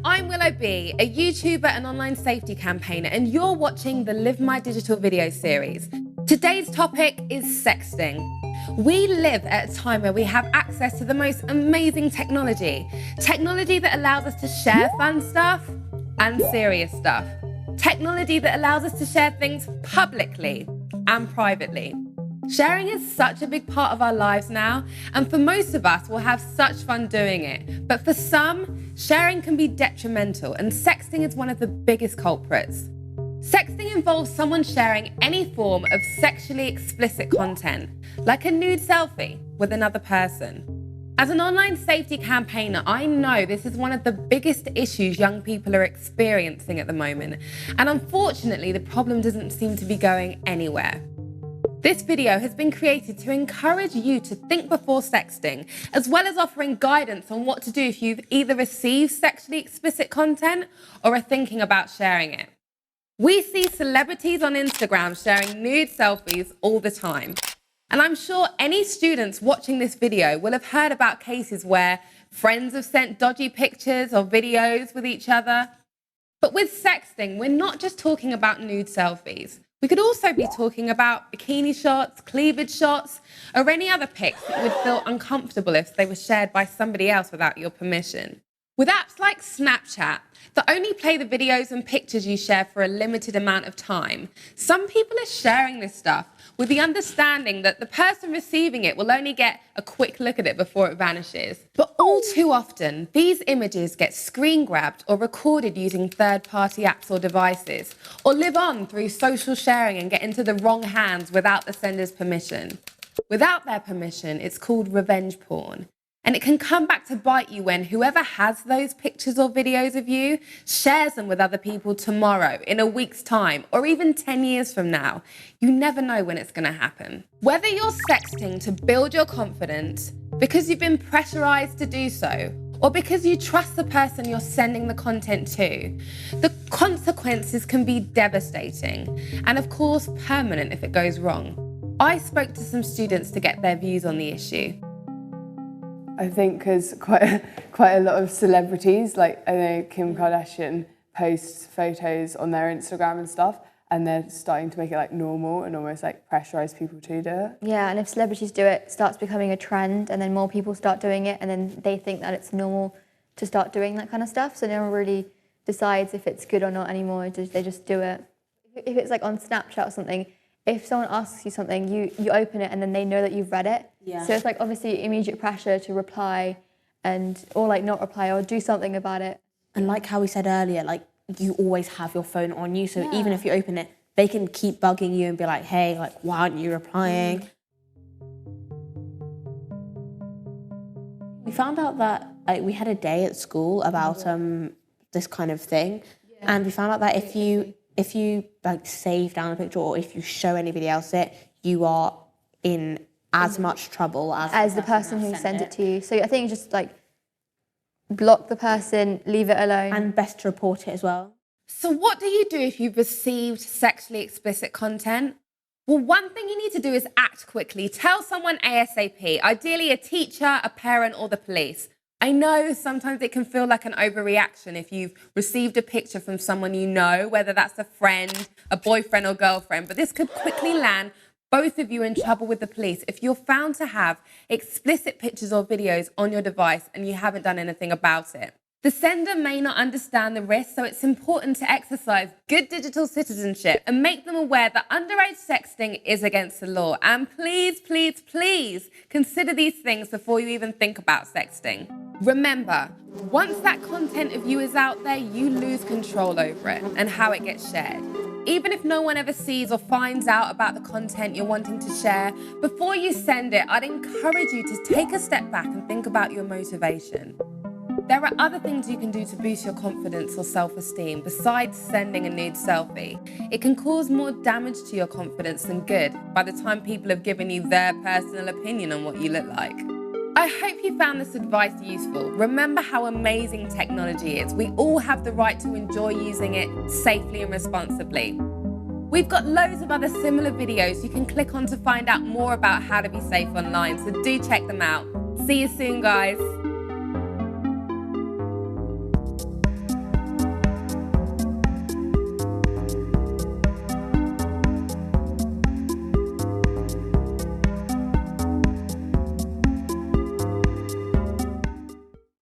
I'm Willow B, a YouTuber and online safety campaigner, and you're watching the Live My Digital video series. Today's topic is sexting. We live at a time where we have access to the most amazing technology. Technology that allows us to share fun stuff and serious stuff. Technology that allows us to share things publicly and privately. Sharing is such a big part of our lives now, and for most of us, we'll have such fun doing it. But for some, sharing can be detrimental, and sexting is one of the biggest culprits. Sexting involves someone sharing any form of sexually explicit content, like a nude selfie with another person. As an online safety campaigner, I know this is one of the biggest issues young people are experiencing at the moment, and unfortunately, the problem doesn't seem to be going anywhere. This video has been created to encourage you to think before sexting, as well as offering guidance on what to do if you've either received sexually explicit content or are thinking about sharing it. We see celebrities on Instagram sharing nude selfies all the time. And I'm sure any students watching this video will have heard about cases where friends have sent dodgy pictures or videos with each other. But with sexting, we're not just talking about nude selfies. We could also be talking about bikini shots, cleavage shots, or any other pics that you would feel uncomfortable if they were shared by somebody else without your permission. With apps like Snapchat that only play the videos and pictures you share for a limited amount of time, some people are sharing this stuff with the understanding that the person receiving it will only get a quick look at it before it vanishes. But all too often, these images get screen grabbed or recorded using third-party apps or devices, or live on through social sharing and get into the wrong hands without the sender's permission. Without their permission, it's called revenge porn. And it can come back to bite you when whoever has those pictures or videos of you shares them with other people tomorrow, in a week's time, or even 10 years from now. You never know when it's going to happen. Whether you're sexting to build your confidence, because you've been pressurized to do so, or because you trust the person you're sending the content to, the consequences can be devastating and, of course, permanent if it goes wrong. I spoke to some students to get their views on the issue. I think because quite a lot of celebrities, like I know Kim Kardashian posts photos on their Instagram and stuff, and they're starting to make it like normal and almost like pressurize people to do it. Yeah, and if celebrities do it, it starts becoming a trend, and then more people start doing it, and then they think that it's normal to start doing that kind of stuff, so no one really decides if it's good or not anymore, they just do it. If it's like on Snapchat or something, if someone asks you something, you open it and then they know that you've read it. Yeah. So it's like obviously immediate pressure to reply or like not reply or do something about it. And like how we said earlier, like you always have your phone on you. So even if you open it, they can keep bugging you and be like, hey, like, why aren't you replying? We found out that we had a day at school about this kind of thing. Yeah. And we found out that if you like save down a picture or if you show anybody else it, you are in as much trouble as the person who sent it to you. So I think just like block the person, leave it alone. And best to report it as well. So what do you do if you've received sexually explicit content? Well, one thing you need to do is act quickly. Tell someone ASAP, ideally a teacher, a parent, or the police. I know sometimes it can feel like an overreaction if you've received a picture from someone you know, whether that's a friend, a boyfriend or girlfriend, but this could quickly land both of you in trouble with the police if you're found to have explicit pictures or videos on your device and you haven't done anything about it. The sender may not understand the risk, so it's important to exercise good digital citizenship and make them aware that underage sexting is against the law. And please, please, please consider these things before you even think about sexting. Remember, once that content of you is out there, you lose control over it and how it gets shared. Even if no one ever sees or finds out about the content you're wanting to share, before you send it, I'd encourage you to take a step back and think about your motivation. There are other things you can do to boost your confidence or self-esteem besides sending a nude selfie. It can cause more damage to your confidence than good by the time people have given you their personal opinion on what you look like. I hope you found this advice useful. Remember how amazing technology is. We all have the right to enjoy using it safely and responsibly. We've got loads of other similar videos you can click on to find out more about how to be safe online, so do check them out. See you soon, guys.